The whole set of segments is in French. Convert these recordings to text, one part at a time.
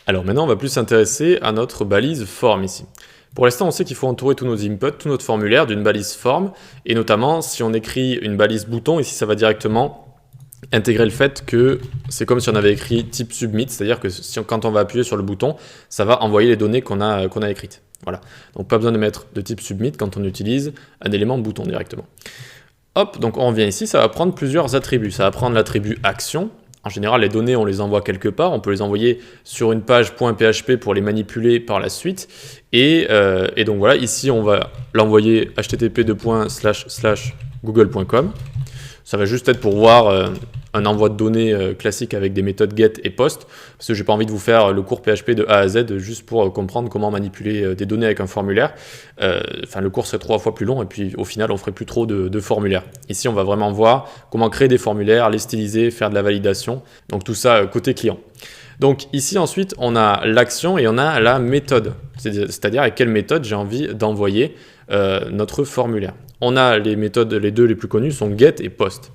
Alors maintenant, on va plus s'intéresser à notre balise form ici. Pour l'instant, on sait qu'il faut entourer tous nos inputs, tout notre formulaire d'une balise form, et notamment si on écrit une balise bouton, ici ça va directement intégrer le fait que c'est comme si on avait écrit type submit, c'est-à-dire que quand on va appuyer sur le bouton, ça va envoyer les données qu'on a écrites. Voilà. Donc pas besoin de mettre de type submit quand on utilise un élément bouton directement. Hop, donc on revient ici, ça va prendre plusieurs attributs. Ça va prendre l'attribut action. En général, les données, on les envoie quelque part. On peut les envoyer sur une page .php pour les manipuler par la suite. Et donc voilà, ici, on va l'envoyer http://google.com. Ça va juste être pour voir un envoi de données classique avec des méthodes get et post, parce que j'ai pas envie de vous faire le cours PHP de A à Z juste pour comprendre comment manipuler des données avec un formulaire. Enfin, le cours serait 3 fois plus long et puis au final, on ferait plus trop de formulaires. Ici, on va vraiment voir comment créer des formulaires, les styliser, faire de la validation. Donc tout ça côté client. Donc ici ensuite on a l'action et on a la méthode, c'est-à-dire avec quelle méthode j'ai envie d'envoyer notre formulaire. On a les méthodes, les deux les plus connues sont get et post.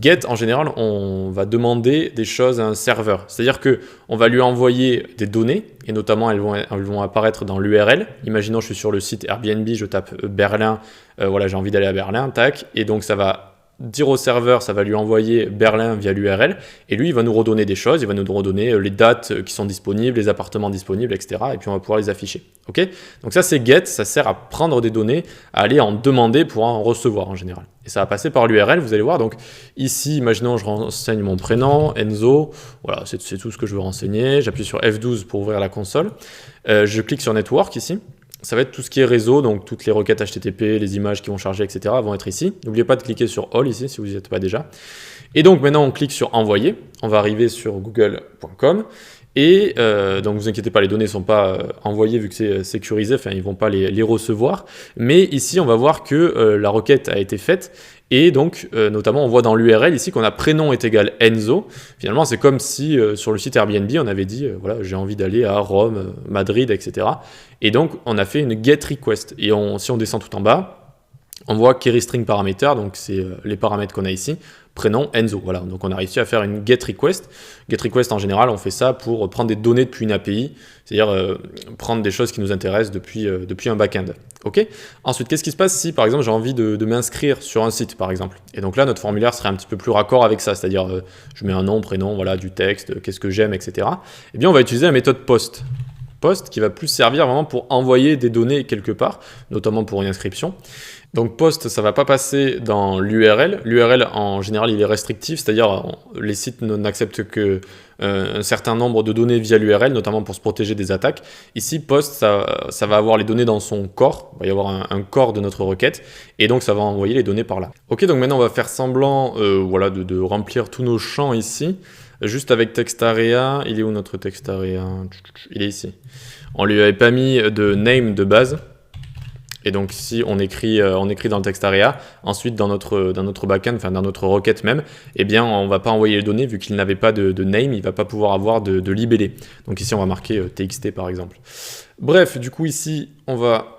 Get, en général, on va demander des choses à un serveur, c'est-à-dire qu'on va lui envoyer des données, et notamment elles vont apparaître dans l'URL. Imaginons je suis sur le site Airbnb, je tape Berlin, voilà, j'ai envie d'aller à Berlin, tac, et donc ça va dire au serveur, ça va lui envoyer Berlin via l'URL, et lui, il va nous redonner des choses, il va nous redonner les dates qui sont disponibles, les appartements disponibles, etc. Et puis on va pouvoir les afficher. Ok ? Donc ça, c'est get, ça sert à prendre des données, à aller en demander pour en recevoir en général. Et ça va passer par l'URL, vous allez voir. Donc ici, imaginons, je renseigne mon prénom, Enzo, voilà, c'est tout ce que je veux renseigner. J'appuie sur F12 pour ouvrir la console. Je clique sur Network ici. Ça va être tout ce qui est réseau, donc toutes les requêtes HTTP, les images qui vont charger, etc. vont être ici. N'oubliez pas de cliquer sur All ici si vous n'y êtes pas déjà. Et donc maintenant on clique sur Envoyer. On va arriver sur google.com. Et donc vous inquiétez pas, les données ne sont pas envoyées vu que c'est sécurisé, enfin ils ne vont pas les recevoir. Mais ici on va voir que la requête a été faite. Et donc, notamment, on voit dans l'URL ici qu'on a prénom est égal Enzo. Finalement, c'est comme si sur le site Airbnb, on avait dit, voilà, j'ai envie d'aller à Rome, Madrid, etc. Et donc, on a fait une get request. Et si on descend tout en bas, on voit queryString parameter, donc c'est les paramètres qu'on a ici, prénom Enzo. Voilà, donc on a réussi à faire une get request. Get request, en général, on fait ça pour prendre des données depuis une API, c'est-à-dire prendre des choses qui nous intéressent depuis un back-end. Ok. Ensuite, qu'est-ce qui se passe si, par exemple, j'ai envie de m'inscrire sur un site, par exemple? Et donc là, notre formulaire serait un petit peu plus raccord avec ça, c'est-à-dire je mets un nom, prénom, voilà, du texte, qu'est-ce que j'aime, etc. Eh bien, on va utiliser la méthode post. Post qui va plus servir vraiment pour envoyer des données quelque part, notamment pour une inscription. Donc post, ça ne va pas passer dans l'URL. L'URL, en général, il est restrictif, c'est-à-dire les sites n'acceptent que un certain nombre de données via l'URL, notamment pour se protéger des attaques. Ici, post, ça va avoir les données dans son corps. Il va y avoir un corps de notre requête, et donc ça va envoyer les données par là. Ok, donc maintenant on va faire semblant voilà, de remplir tous nos champs ici. Juste avec TextArea, il est où notre TextArea? Il est ici. On lui avait pas mis de name de base. Et donc ici, on écrit dans le TextArea. Ensuite, dans notre backend, enfin dans notre requête même, eh bien, on ne va pas envoyer les données vu qu'il n'avait pas de name, il ne va pas pouvoir avoir de libellé. Donc ici, on va marquer txt par exemple. Bref, du coup ici, on va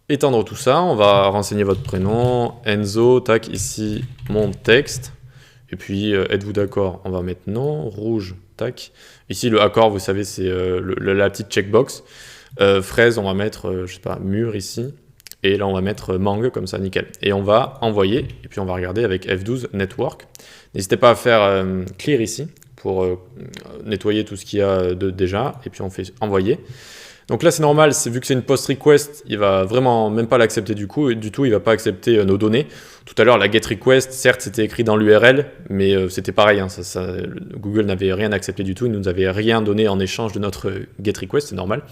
étendre tout ça. On va renseigner votre prénom, Enzo, ici mon texte. Et puis, êtes-vous d'accord? On va mettre non, rouge, tac. Ici, le accord, vous savez, c'est la petite checkbox. Fraise, on va mettre, je sais pas, mur ici. Et là, on va mettre mangue, comme ça, nickel. Et on va envoyer. Et puis, on va regarder avec F12 Network. N'hésitez pas à faire clear ici pour nettoyer tout ce qu'il y a déjà. Et puis, on fait envoyer. Donc là, c'est normal, vu que c'est une post request, il va vraiment même pas l'accepter du tout, il va pas accepter nos données. Tout à l'heure, la get request, certes, c'était écrit dans l'URL, mais c'était pareil, hein, Google n'avait rien accepté du tout, il nous avait rien donné en échange de notre get request, c'est normal.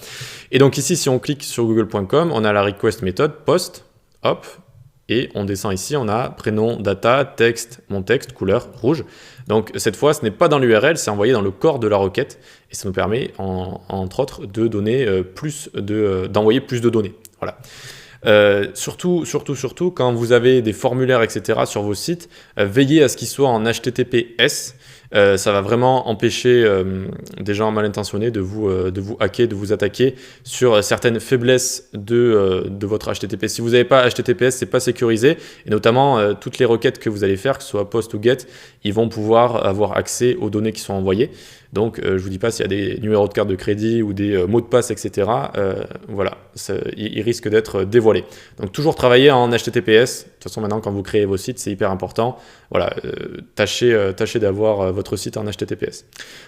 Et donc ici, si on clique sur google.com, on a la request méthode post, hop, et on descend ici, on a prénom, data, texte, mon texte, couleur, rouge. Donc cette fois, ce n'est pas dans l'URL, c'est envoyé dans le corps de la requête et ça nous permet, entre autres, de donner d'envoyer plus de données. Voilà. Surtout, quand vous avez des formulaires, etc. sur vos sites, veillez à ce qu'ils soient en HTTPS. Ça va vraiment empêcher des gens mal intentionnés de vous hacker, de vous attaquer sur certaines faiblesses de votre HTTP. Si vous n'avez pas HTTPS, c'est pas sécurisé, et notamment toutes les requêtes que vous allez faire, que ce soit POST ou GET, ils vont pouvoir avoir accès aux données qui sont envoyées. Donc, je ne vous dis pas s'il y a des numéros de carte de crédit ou des mots de passe, etc. Voilà, ils risquent d'être dévoilés. Donc, toujours travailler en HTTPS. De toute façon, maintenant, quand vous créez vos sites, c'est hyper important. Voilà, tâchez d'avoir votre site en HTTPS.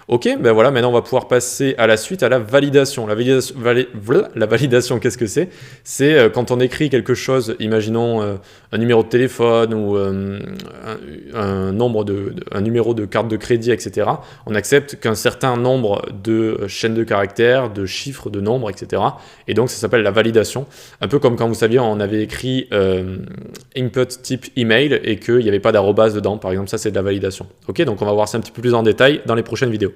Ok, ben voilà, maintenant, on va pouvoir passer à la suite, à la validation. La validation, qu'est-ce que c'est? C'est quand on écrit quelque chose, imaginons un numéro de téléphone ou un numéro de carte de crédit, etc. On accepte qu'un certain nombre de chaînes de caractères, de chiffres, de nombres, etc. Et donc, ça s'appelle la validation. Un peu comme quand vous saviez, on avait écrit input type email et qu'il n'y avait pas d'arrobase dedans. Par exemple, ça, c'est de la validation. Ok, donc on va voir ça un petit peu plus en détail dans les prochaines vidéos.